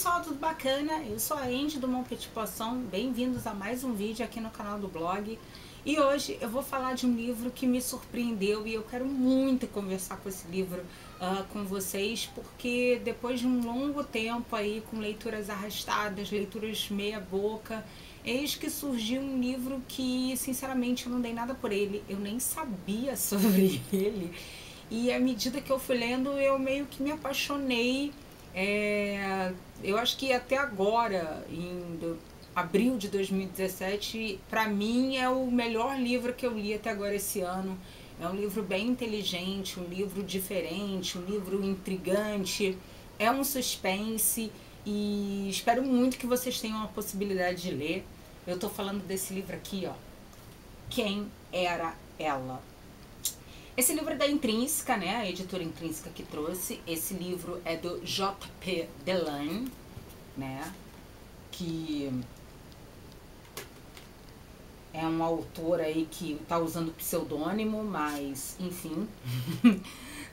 pessoal, tudo bacana? Eu sou a Andy do Mon Petit Poisson, bem-vindos a mais um vídeo aqui no canal do blog. E hoje eu vou falar de um livro que me surpreendeu e eu quero muito conversar com esse livro com vocês, porque depois de um longo tempo aí com leituras arrastadas, leituras meia boca, eis que surgiu um livro que sinceramente eu não dei nada por ele, eu nem sabia sobre ele. E à medida que eu fui lendo, eu meio que me apaixonei. Eu acho que até agora, em abril de 2017, para mim é o melhor livro que eu li até agora esse ano. É um livro bem inteligente, um livro diferente, um livro intrigante, é um suspense e espero muito que vocês tenham a possibilidade de ler. Eu tô falando desse livro aqui, ó, Quem Era Ela? Esse livro é da Intrínseca, né? A editora Intrínseca que trouxe. Esse livro é do J.P. Delane, né? Que é um autor aí que tá usando pseudônimo, mas, enfim.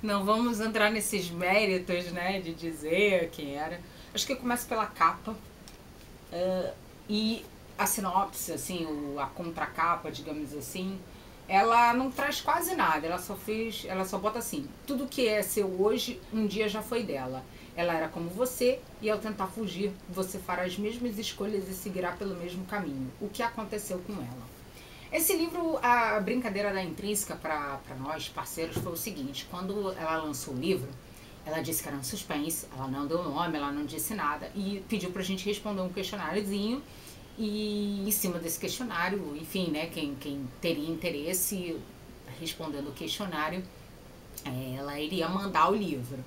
Não vamos entrar nesses méritos, né? De dizer quem era. Acho que eu começo pela capa. E a sinopse, assim, a contracapa, digamos assim, ela não traz quase nada, ela só bota assim: tudo que é seu hoje, um dia já foi dela. Ela era como você, e ao tentar fugir, você fará as mesmas escolhas e seguirá pelo mesmo caminho. O que aconteceu com ela? Esse livro, a brincadeira da Intrínseca para nós, parceiros, foi o seguinte: quando ela lançou o livro, ela disse que era um suspense, ela não deu nome, ela não disse nada, e pediu pra gente responder um questionáriozinho. E em cima desse questionário, enfim, né, quem teria interesse respondendo o questionário, ela iria mandar o livro.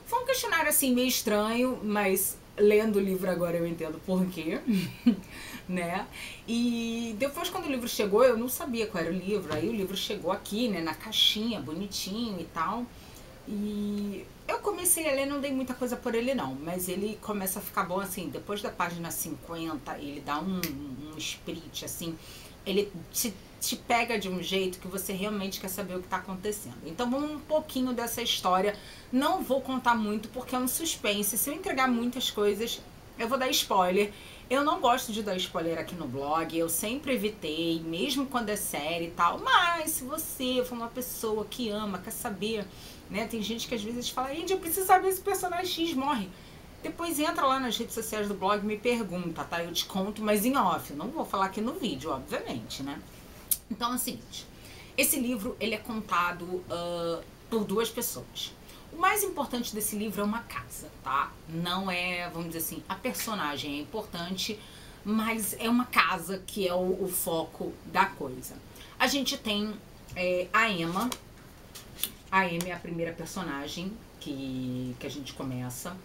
Foi um questionário assim meio estranho, mas lendo o livro agora eu entendo por quê, né? E depois, quando o livro chegou, eu não sabia qual era o livro. Aí o livro chegou aqui, né, na caixinha, bonitinho e tal. E eu comecei a ler, não dei muita coisa por ele não, mas ele começa a ficar bom assim, depois da página 50, ele dá um esprit, assim, ele te pega de um jeito que você realmente quer saber o que está acontecendo. Então vamos um pouquinho dessa história, não vou contar muito porque é um suspense, se eu entregar muitas coisas, eu vou dar spoiler. Eu não gosto de dar spoiler aqui no blog, eu sempre evitei, mesmo quando é série e tal, mas se você for uma pessoa que ama, quer saber, né, tem gente que às vezes fala: Andy, eu preciso saber se o personagem X morre. Depois entra lá nas redes sociais do blog e me pergunta, tá? Eu te conto, mas em off, eu não vou falar aqui no vídeo, obviamente, né? Então é o seguinte, esse livro, ele é contado por duas pessoas. O mais importante desse livro é uma casa, tá? Não é, vamos dizer assim, a personagem é importante, mas é uma casa que é o foco da coisa. A gente tem a Emma. A Emma é a primeira personagem que a gente começa.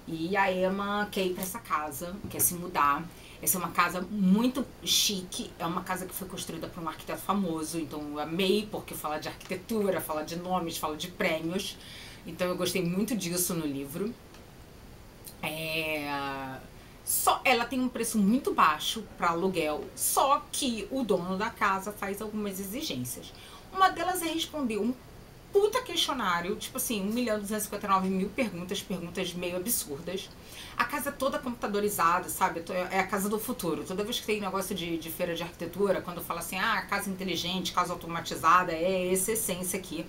E a Emma quer ir pra essa casa, quer se mudar. Essa é uma casa muito chique, é uma casa que foi construída por um arquiteto famoso, então eu amei, porque fala de arquitetura, fala de nomes, fala de prêmios. Então eu gostei muito disso no livro. Ela tem um preço muito baixo para aluguel, só que o dono da casa faz algumas exigências. Uma delas é responder um puta questionário, tipo assim, 1.259.000 perguntas meio absurdas. A casa toda computadorizada, sabe? É a casa do futuro. Toda vez que tem negócio de feira de arquitetura, quando fala assim, casa inteligente, casa automatizada, é essa essência aqui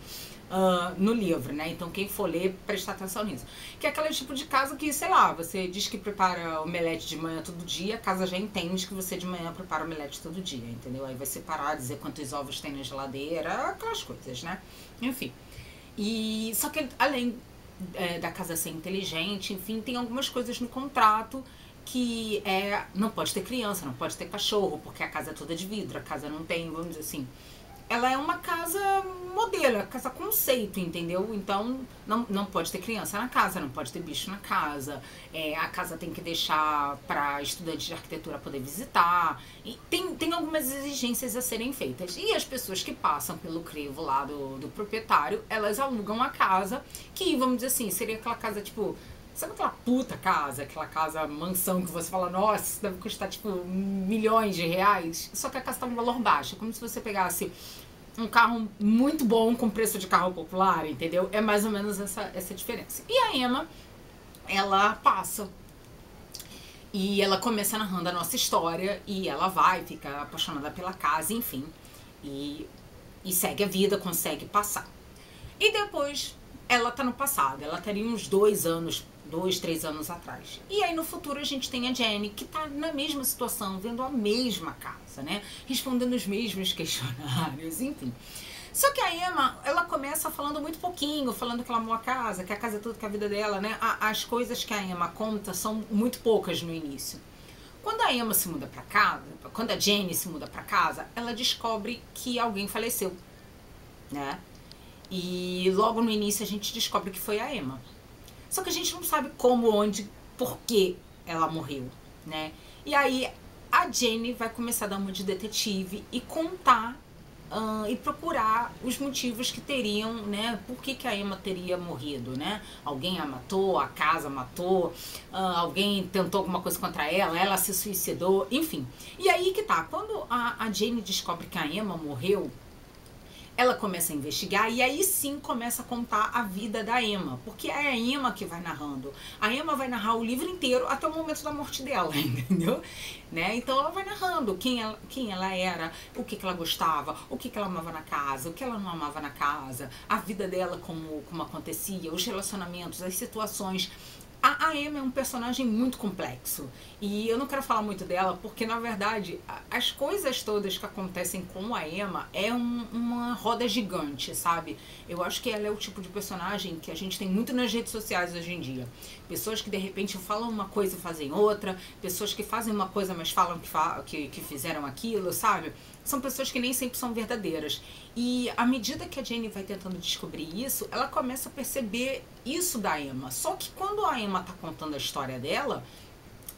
no livro, né? Então quem for ler, prestar atenção nisso. Que é aquele tipo de casa que, sei lá, você diz que prepara omelete de manhã todo dia, a casa já entende que você de manhã prepara omelete todo dia, entendeu? Aí vai separar, dizer quantos ovos tem na geladeira, aquelas coisas, né? Enfim. E só que além da casa ser inteligente, enfim, tem algumas coisas no contrato que não pode ter criança, não pode ter cachorro, porque a casa é toda de vidro, a casa não tem, vamos dizer assim, ela é uma casa modelo, é casa conceito, entendeu? Então não pode ter criança na casa, não pode ter bicho na casa, a casa tem que deixar para estudante de arquitetura poder visitar, e tem algumas exigências a serem feitas. E as pessoas que passam pelo crivo lá do proprietário, elas alugam a casa, que, vamos dizer assim, seria aquela casa tipo... Sabe aquela puta casa, aquela casa mansão que você fala, nossa, isso deve custar tipo milhões de reais? Só que a casa tá um valor baixo, como se você pegasse um carro muito bom com preço de carro popular, entendeu? É mais ou menos essa diferença. E a Emma, ela passa E ela começa narrando a nossa história e ela vai, fica apaixonada pela casa, enfim. E segue a vida, consegue passar. E depois ela tá no passado, ela teria uns 3 anos atrás. E aí no futuro a gente tem a Jenny, que tá na mesma situação, vendo a mesma casa, né? Respondendo os mesmos questionários, enfim. Só que a Emma, ela começa falando muito pouquinho, falando que ela amou a casa, que a casa é tudo que a vida dela, né? As coisas que a Emma conta são muito poucas no início. Quando a Emma se muda pra casa, quando a Jenny se muda pra casa, ela descobre que alguém faleceu, né? E logo no início a gente descobre que foi a Emma. Só que a gente não sabe como, onde, por que ela morreu, né? E aí a Jenny vai começar a dar uma de detetive e contar e procurar os motivos que teriam, né? Por que a Emma teria morrido, né? Alguém a matou, a casa matou, alguém tentou alguma coisa contra ela, ela se suicidou, enfim. E aí que tá, quando a Jenny descobre que a Emma morreu, ela começa a investigar e aí sim começa a contar a vida da Emma, porque é a Emma que vai narrando. A Emma vai narrar o livro inteiro até o momento da morte dela, entendeu? Né? Então ela vai narrando quem ela era, o que ela gostava, o que ela amava na casa, o que ela não amava na casa, a vida dela como acontecia, os relacionamentos, as situações. A Emma é um personagem muito complexo e eu não quero falar muito dela porque, na verdade, as coisas todas que acontecem com a Emma é uma roda gigante, sabe? Eu acho que ela é o tipo de personagem que a gente tem muito nas redes sociais hoje em dia. Pessoas que, de repente, falam uma coisa e fazem outra, pessoas que fazem uma coisa, mas falam que fizeram aquilo, sabe? São pessoas que nem sempre são verdadeiras. E à medida que a Jenny vai tentando descobrir isso, ela começa a perceber isso da Emma. Só que quando a Emma tá contando a história dela,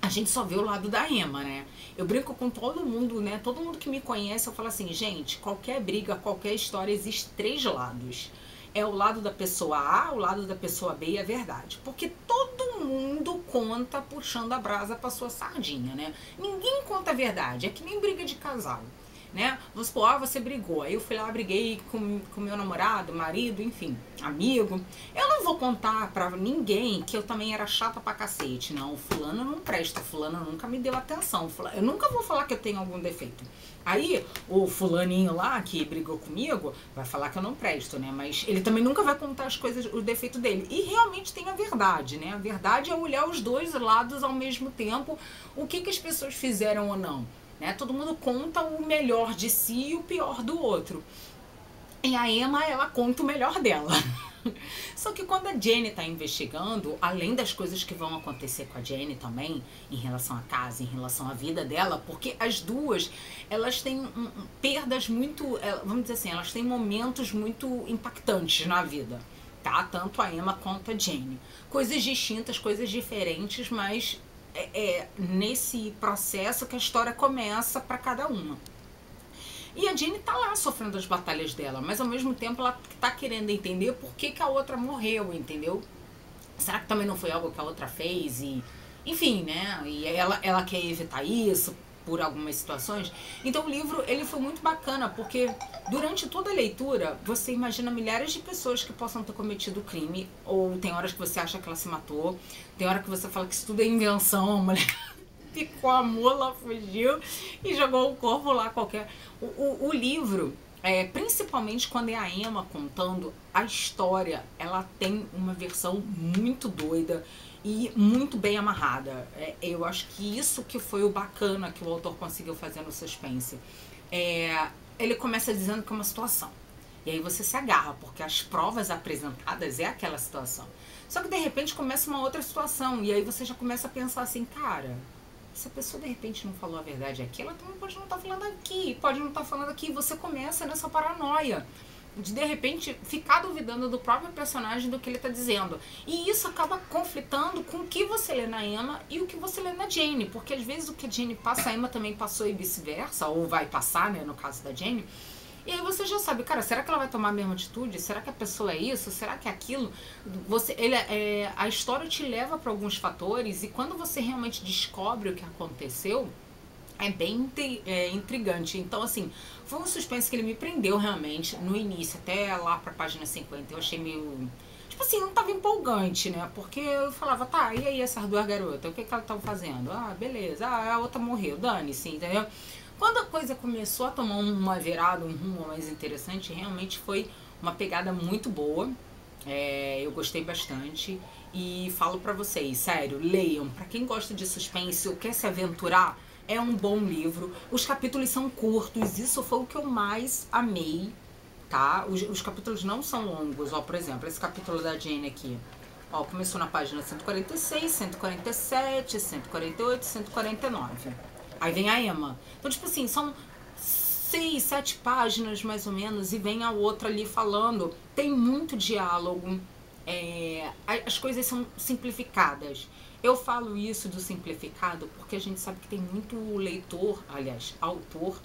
a gente só vê o lado da Emma, né? Eu brinco com todo mundo, né? Todo mundo que me conhece, eu falo assim, gente, qualquer briga, qualquer história, existe 3 lados. É o lado da pessoa A, o lado da pessoa B e a verdade. Porque todo mundo conta puxando a brasa pra sua sardinha, né? Ninguém conta a verdade, é que nem briga de casal. Né? Vamos supor, você brigou, aí eu fui lá, briguei com meu namorado, marido, enfim, amigo. Eu não vou contar pra ninguém que eu também era chata pra cacete. Não, fulano não presta, fulano nunca me deu atenção, eu nunca vou falar que eu tenho algum defeito. Aí o fulaninho lá que brigou comigo vai falar que eu não presto, né? Mas ele também nunca vai contar as coisas, o defeito dele. E realmente tem a verdade, né? A verdade é olhar os dois lados ao mesmo tempo, o que as pessoas fizeram ou não. Né? Todo mundo conta o melhor de si e o pior do outro. E a Emma, ela conta o melhor dela. Só que quando a Jenny tá investigando, além das coisas que vão acontecer com a Jenny também, em relação à casa, em relação à vida dela, porque as duas, elas têm perdas muito, vamos dizer assim, elas têm momentos muito impactantes na vida, tá? Tanto a Emma quanto a Jenny. Coisas distintas, coisas diferentes, mas nesse processo que a história começa para cada uma. E a Jenny tá lá sofrendo as batalhas dela, mas ao mesmo tempo ela tá querendo entender por que a outra morreu, entendeu? Será que também não foi algo que a outra fez? E, enfim, né? E ela quer evitar isso por algumas situações. Então o livro, ele foi muito bacana, porque durante toda a leitura, você imagina milhares de pessoas que possam ter cometido crime, ou tem horas que você acha que ela se matou, tem hora que você fala que isso tudo é invenção, a mulher picou a mula, fugiu e jogou o corpo lá qualquer. O livro, principalmente quando é a Emma contando a história, ela tem uma versão muito doida e muito bem amarrada. Eu acho que isso que foi o bacana que o autor conseguiu fazer no suspense. Ele começa dizendo que é uma situação. E aí você se agarra, porque as provas apresentadas é aquela situação. Só que de repente começa uma outra situação. E aí você já começa a pensar assim, cara, se a pessoa de repente não falou a verdade aqui, ela também pode não estar falando aqui, pode não estar falando aqui. Você começa nessa paranoia de repente ficar duvidando do próprio personagem, do que ele está dizendo. E isso acaba conflitando com o que você lê na Emma e o que você lê na Jenny, porque às vezes o que a Jenny passa, a Emma também passou e vice-versa, ou vai passar, né, no caso da Jenny. E aí você já sabe, cara, será que ela vai tomar a mesma atitude? Será que a pessoa é isso? Será que é aquilo? A história te leva para alguns fatores e quando você realmente descobre o que aconteceu, é bem intrigante. Então, assim, foi um suspense que ele me prendeu realmente no início, até lá pra página 50. Eu achei meio... As tipo assim, não tava empolgante, né? Porque eu falava, tá, e aí essas duas garotas, o que elas estão fazendo? Ah, beleza, ah, a outra morreu, dane-se, entendeu? Quando a coisa começou a tomar uma virada, um rumo mais interessante, realmente foi uma pegada muito boa. Eu gostei bastante e falo pra vocês, sério, leiam. Pra quem gosta de suspense ou quer se aventurar, é um bom livro. Os capítulos são curtos, isso foi o que eu mais amei, tá? Os capítulos não são longos, ó, por exemplo, esse capítulo da Jane aqui. Ó, começou na página 146, 147, 148, 149. Aí vem a Emma. Então, tipo assim, são 6, 7 páginas mais ou menos, e vem a outra ali falando. Tem muito diálogo, as coisas são simplificadas. Eu falo isso do simplificado porque a gente sabe que tem muito leitor, aliás, autor,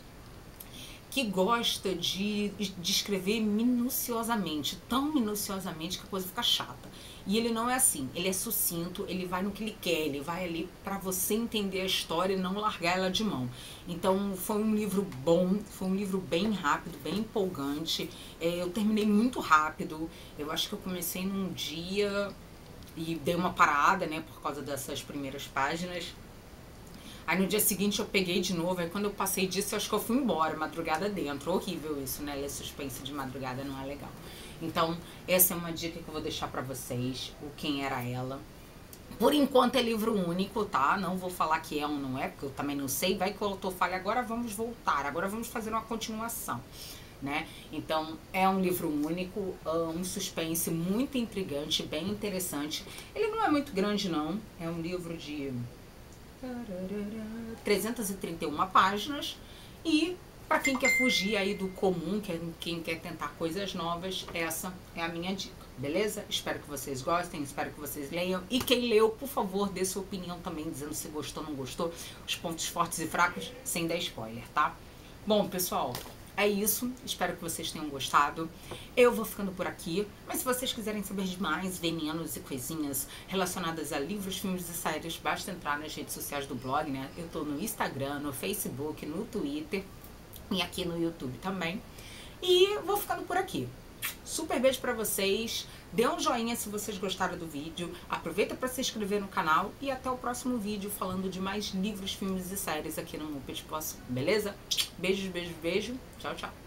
que gosta de escrever minuciosamente, tão minuciosamente que a coisa fica chata. E ele não é assim, ele é sucinto, ele vai no que ele quer, ele vai ali para você entender a história e não largar ela de mão. Então foi um livro bom, foi um livro bem rápido, bem empolgante. Eu terminei muito rápido, eu acho que eu comecei num dia e dei uma parada, né, por causa dessas primeiras páginas. Aí no dia seguinte eu peguei de novo, aí quando eu passei disso eu acho que eu fui embora, madrugada dentro. Horrível isso, né? Ler suspense de madrugada não é legal. Então, essa é uma dica que eu vou deixar pra vocês, o Quem Era Ela. Por enquanto é livro único, tá? Não vou falar que é ou não é, porque eu também não sei. Vai que o autor fale, agora vamos voltar, agora vamos fazer uma continuação, né? Então, é um livro único, um suspense muito intrigante, bem interessante. Ele não é muito grande, não. É um livro de 331 páginas e para quem quer fugir aí do comum, quem quer tentar coisas novas, essa é a minha dica, beleza? Espero que vocês gostem, espero que vocês leiam e quem leu, por favor, dê sua opinião também, dizendo se gostou ou não gostou, os pontos fortes e fracos, sem dar spoiler, tá? Bom, pessoal, é isso, espero que vocês tenham gostado. Eu vou ficando por aqui, mas se vocês quiserem saber de mais venenos e coisinhas relacionadas a livros, filmes e séries, basta entrar nas redes sociais do blog, né? Eu tô no Instagram, no Facebook, no Twitter e aqui no YouTube também. E vou ficando por aqui. Super beijo pra vocês, dê um joinha se vocês gostaram do vídeo, aproveita para se inscrever no canal e até o próximo vídeo falando de mais livros, filmes e séries aqui no Muppet Posso, beleza? Beijos, beijo, beijo, tchau, tchau.